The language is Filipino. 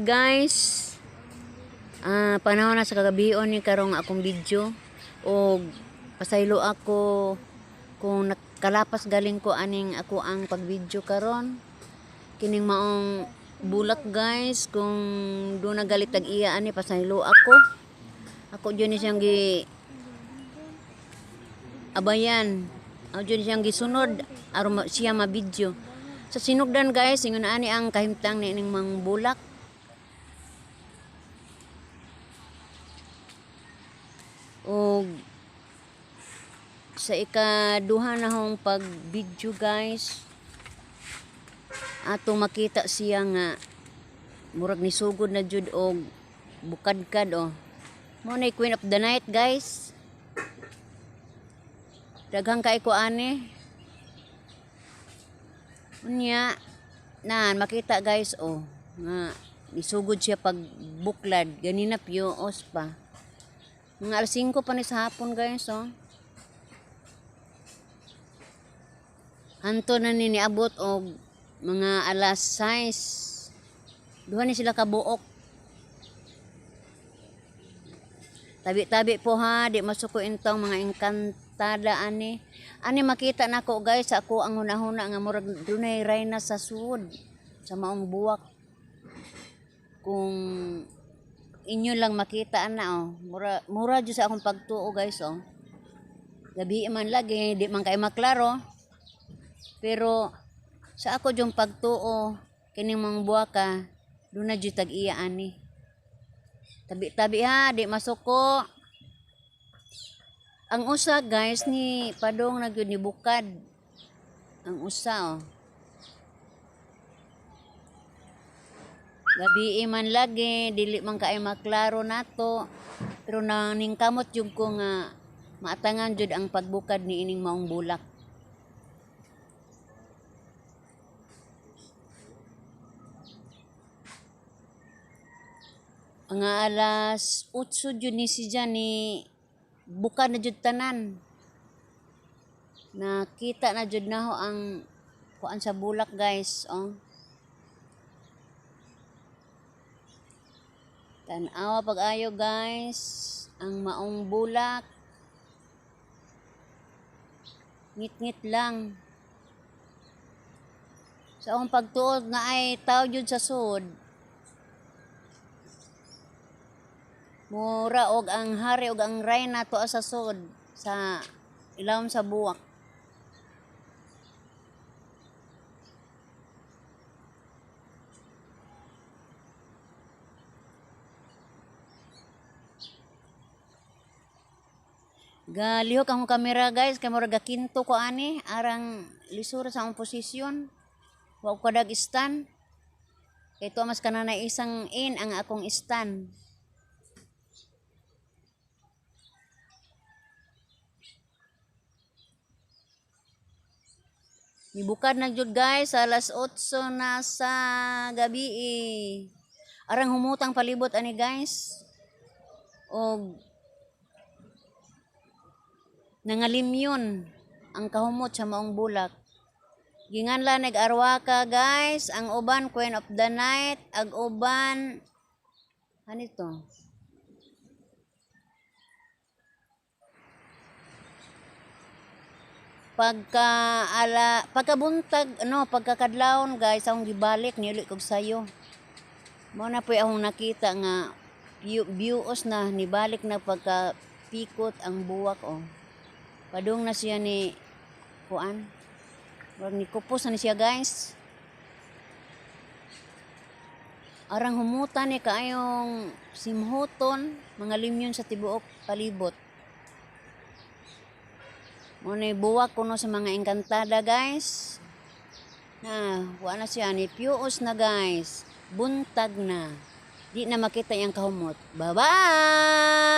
guys. Panahon na sa kagabion ni karong akong video o pasaylo ako kung nakalapas galing ko aning ako ang pagvideo karon kining maong bulak guys. Kung do na galit tag iya ani pasaylo ako dyan ni siyang gi abayan, ako dyan siyang gisunod aron siya ma-video sa sinugdan guys. Ingon ani ang kahimtang ni ning mang bulak. O sa ikaduha na hong pag-video guys, ato makita siya nga murag ni sugod na jud og bukadkad mo na Queen of the Night guys. Daghang kay ko ani unya nan makita guys nga nisugod siya pag buklad ganina piyoos pa. Mga alas 5 pa ni sa hapon guys Hanto na ni niabot og mga alas 6. Duha ni sila kabuok. Tabi-tabi po ha, di masuko intong mga engkantada ani. Ani makita nako guys ako ang hunahuna nga murag dunay rayna sa sud sa maong buwak. Kung inyo lang makita ana mura jud sa akong pagtuo guys gabi man lagi di man kay maklaro, pero sa ako jung pagtuo kining mga buwaka do na jud tag iya ani. Tabi-tabi ha, di masuko. Ang usa guys ni padong na gyud ni bukad ang usa gabi man lagi dili man kaay maklaro nato, pero ningkamot jud ko nga maatangan jud ang pagbukad ni ining maong bulak. Mga alas 8 jud ni siya ni bukad na jud tanan. Nakita na jud naho ang kuan sa bulak guys Tan-awa pag-ayo guys ang maong bulak. Ngit-ngit lang. Sa akong pagtuod nga ay tao jud sa sud. Mura og ang hari og ang rayna to sa sud sa ilawom sa buwak. Galihok ang kamera guys kay murag gakinto ko ani arang lisura sa akong posisyon. Wa ko dag stand. Kay to mas kanana isang in ang akong stand. Nibukad na jud guys alas 8 na sa gabi Arang humutang palibot ani guys. Og nangalimyon ang kahumot sa maong bulak. Ginganla nag-arwaka guys, ang uban Queen of the Night, ag uban anito. Pagkabuntag pagkakadlawon guys akong gibalik niuli kog sayo. Mao na poy akong nakita nga biuos na nibalik na pagkapikot ang buwak Padung na siya ni kuan. Wag ni kupos na siya guys. Arang humutan ni kaayong simhuton, mga limyon sa tibuok palibot. Muna buwak kuno sa mga engkantada guys. Wala na siya ni piuos na guys. Buntag na. Di na makita yung kahumot. Bye-bye!